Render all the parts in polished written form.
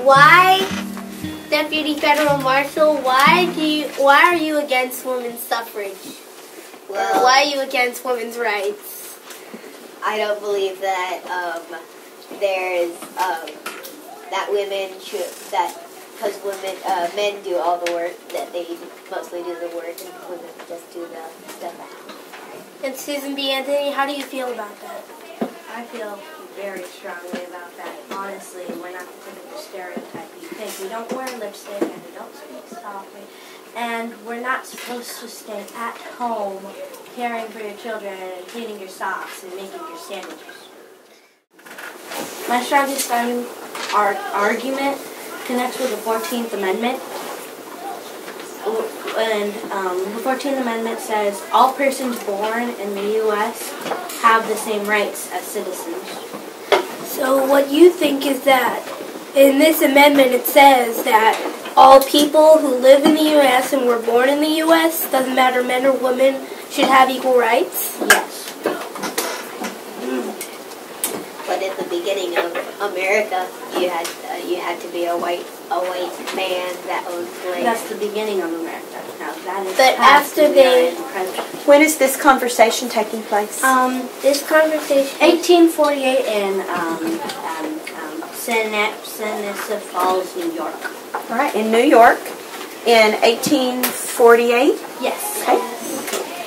Why, Deputy Federal Marshal, why are you against women's suffrage? Well, Why are you against women's rights? I don't believe that there's that women should because men do all the work, that they mostly do the work and women just do the stuff at home. And Susan B. Anthony, how do you feel about that? I feel very strongly about that. Honestly, we're not the typical stereotype you think. We don't wear lipstick and we don't speak softly. And we're not supposed to stay at home caring for your children and cleaning your socks and making your sandwiches. My strongest argument connects with the 14th Amendment. And the 14th Amendment says all persons born in the U.S. have the same rights as citizens. So what you think is that in this amendment it says that all people who live in the U.S. and were born in the U.S., doesn't matter men or women, should have equal rights? Yes. But in the beginning of America, you had to be a white man that owned slaves. That's the beginning of America. Now that is But after they... When is this conversation taking place? This conversation... 1848 in Seneca Falls, New York. All right, in New York in 1848? Yes. Okay.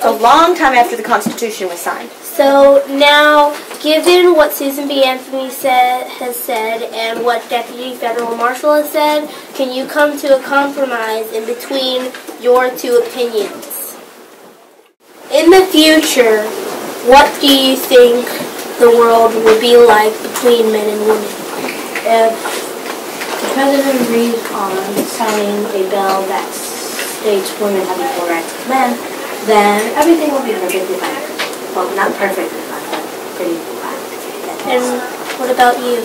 So a long time after the Constitution was signed. So now, given what Susan B. Anthony has said and what Deputy Federal Marshal has said, can you come to a compromise in between your two opinions? In the future, what do you think the world will be like between men and women? If the President agrees on signing a bill that states women have equal rights as men, then everything will be perfectly fine. Well, not perfectly fine, but pretty fine. And what about you?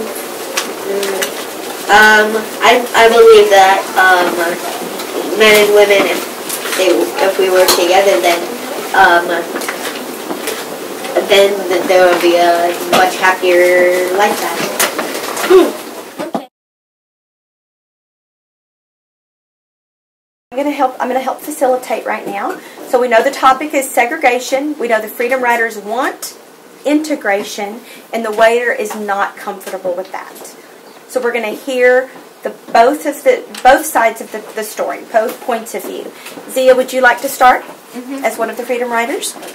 I believe that men and women, if we work together, then there will be a much happier lifetime. Okay. I'm going to help facilitate right now. So we know the topic is segregation. We know the Freedom Riders want integration, and the waiter is not comfortable with that. So we're going to hear both sides of the story, both points of view. Zia, would you like to start as one of the Freedom Riders? Okay.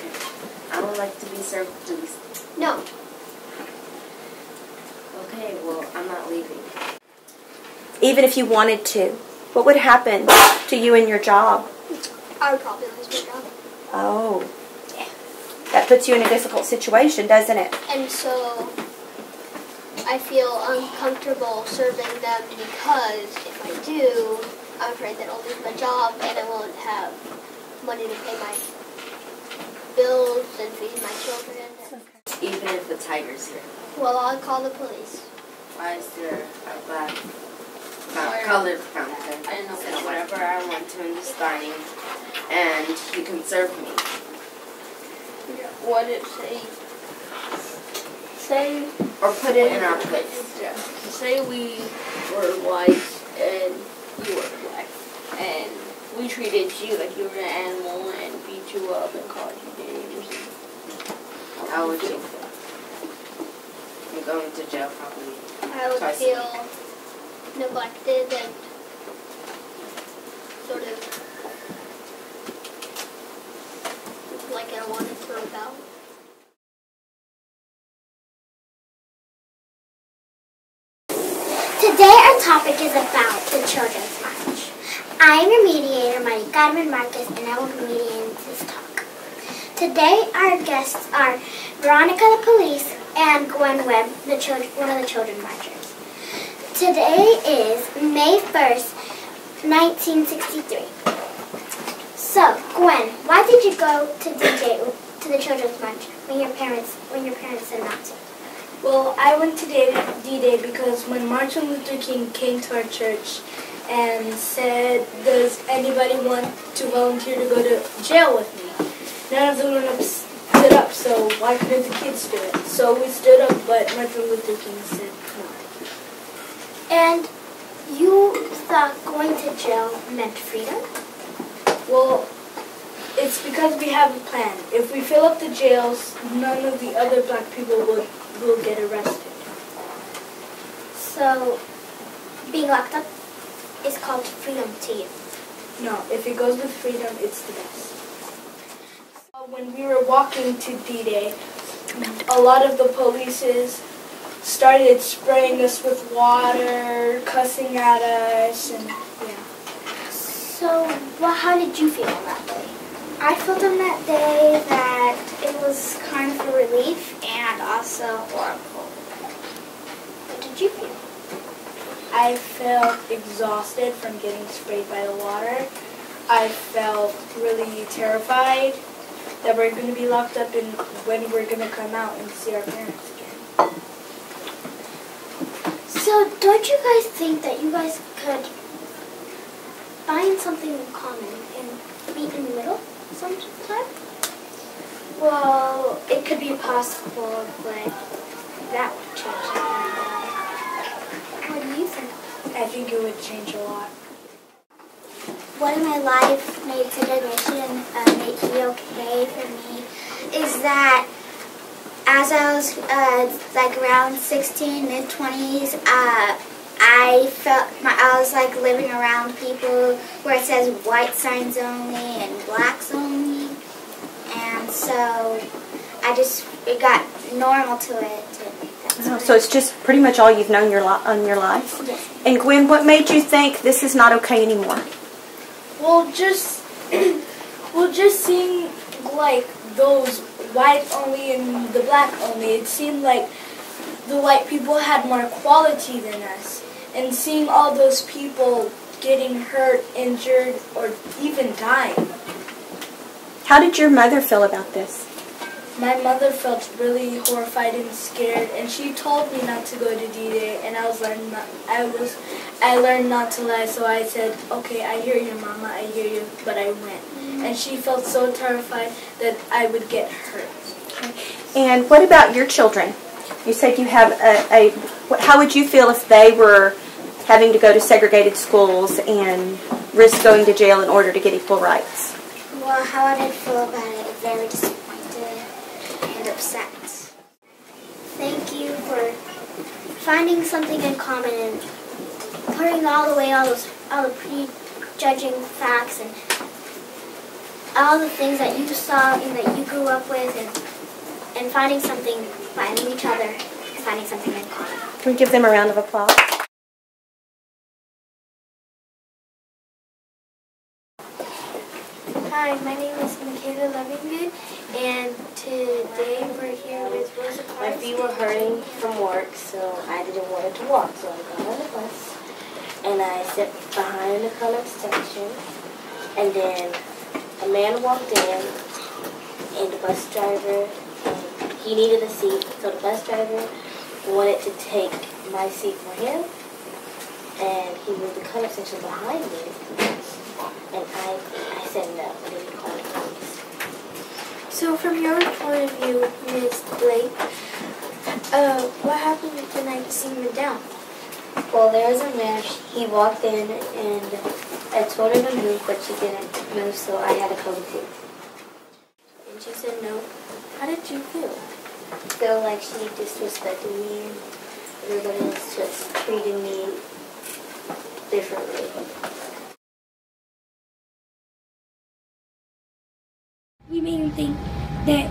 I would like to be served, please. No. Okay, well, I'm not leaving. Even if you wanted to, what would happen to you and your job? I would probably lose my job. Oh. Yeah. That puts you in a difficult situation, doesn't it? And so I feel uncomfortable serving them because if I do, I'm afraid that I'll lose my job and I won't have money to pay my bills and feed my children. Even if the tiger's here. Well, I'll call the police. Why is there a black colored fountain? I don't know. So whatever I want to in this dining, and you can serve me. What if say Or put it in our place. say we were white and you were black, and we treated you like you were an animal and beat you up and called you names. How would you feel? I'm going to jail probably. I would twice a feel week. neglected and sort of like I wanted to rebel. Today our topic is about the Children's March. I am your mediator, Marty Godwin Marcus, and I will be mediating this talk. Today our guests are Veronica the police and Gwen Webb, one of the children marchers. Today is May 1st, 1963. So, Gwen, why did you go to the Children's March when your parents said not to? Well, I went to D-Day because when Martin Luther King came to our church and said, does anybody want to volunteer to go to jail with me? None of the women stood up, so why couldn't the kids do it? So we stood up, but Martin Luther King said no. And You thought going to jail meant freedom? Well, it's because we have a plan. If we fill up the jails, none of the other black people will get arrested. So, being locked up is called freedom to you? No, if it goes with freedom, it's the best. When we were walking to D-Day, a lot of the polices started spraying us with water, cussing at us, and yeah. So, how did you feel on that day? I felt on that day that it was kind of a relief and also horrible. What did you feel? I felt exhausted from getting sprayed by the water. I felt really terrified that we're going to be locked up and when we're going to come out and see our parents again. So, don't you guys think that you guys could find something in common and meet in the middle sometime? Well, it could be possible, but that would change everything. What do you think? I think it would change a lot. What in my life made segregation make it okay for me is that as I was like around 16, mid-20s, I felt I was like living around people where it says white signs only and blacks only, and so it got normal to it. So it's just pretty much all you've known on your life? Yes. And Gwen, what made you think this is not okay anymore? Well, just seeing like those white only and the black only, it seemed like the white people had more quality than us. And seeing all those people getting hurt, injured, or even dying. How did your mother feel about this? My mother felt really horrified and scared, and she told me not to go to D-Day, and I learned not to lie, so I said, okay, I hear you, Mama, I hear you, but I went. And she felt so terrified that I would get hurt. Okay. And what about your children? You said you have how would you feel if they were having to go to segregated schools and risk going to jail in order to get equal rights? Well, how would I feel about it? Very disappointed and upset. Thank you for finding something in common and putting all the prejudging facts and all the things that you saw and that you grew up with and finding each other, finding something in common. Can we give them a round of applause? Hi, my name is Michaela Lovinggood, and today we're here with Rosa Parks. My feet were hurting from work, so I didn't want to walk, so I got on the bus, and I sat behind the colored section, and then a man walked in, and the bus driver, he needed a seat, so the bus driver wanted to take my seat for him, and he moved the colored section behind me, and I said no, and then he called the police. So from your point of view, Ms. Blake, what happened the night you went down? Well, there was a man, he walked in, and I told her to move, but she didn't move, so I had to come too. And she said no. How did you feel? I feel like she disrespected me, and everybody else just treated me differently. We made him think that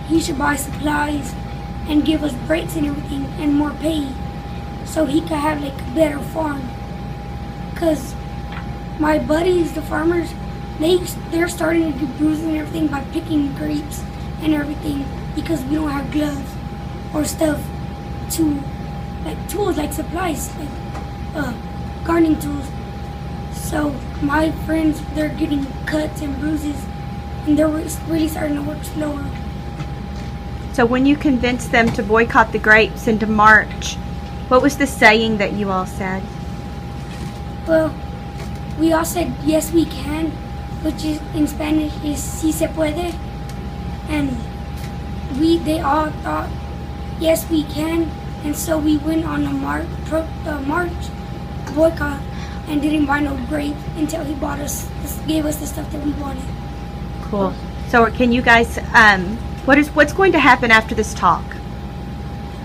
he should buy supplies and give us breaks and everything and more pay so he could have like a better farm. Cause my buddies, the farmers, they're starting to get bruises and everything by picking grapes and everything because we don't have gloves or stuff to like tools like supplies like gardening tools. So my friends, they're getting cuts and bruises and they're really starting to work slower. So when you convinced them to boycott the grapes and to march, what was the saying that you all said? Well, we all said yes we can, which is in Spanish is si se puede, and they all thought yes we can, and so we went on a march boycott and didn't buy no grape until he gave us the stuff that we wanted. Cool. So can you guys, what's going to happen after this talk?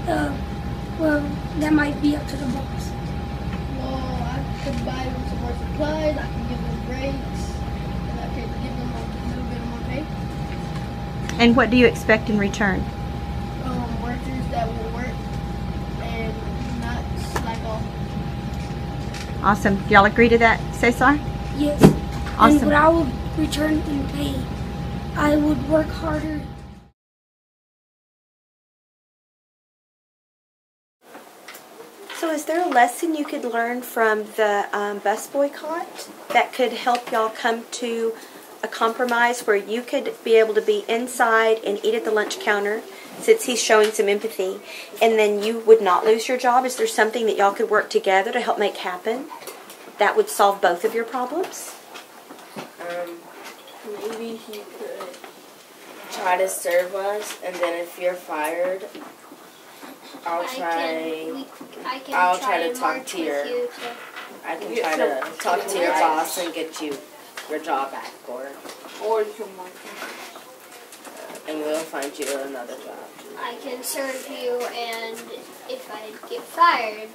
Well, that might be up to the boss. Well, I could buy them some more supplies, I can give them breaks, and I could give them a little bit more pay. And what do you expect in return? Workers that will work and not slack off. Awesome. Do y'all agree to that, Cesar? Yes. Awesome. And what I would return in pay, I would work harder. So is there a lesson you could learn from the bus boycott that could help y'all come to a compromise where you could be able to be inside and eat at the lunch counter, since he's showing some empathy, and then you would not lose your job? Is there something that y'all could work together to help make happen that would solve both of your problems? Maybe he could try to serve us, and then if you're fired, I'll try to talk to your boss and get your job back, or you can work. And we'll find you another job. I can serve you, and if I get fired,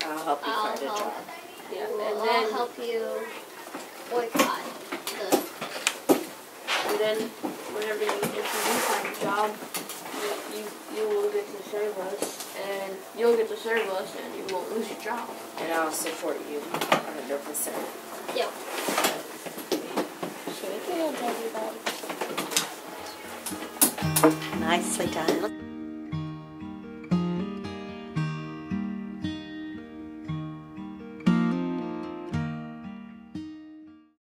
I'll help you find a job. Yeah, I'll help you boycott. And then whenever if you do find a job, you will get to serve us, and you'll get to serve us, and you won't lose your job. And I'll support you 100%. Yep. Nicely done.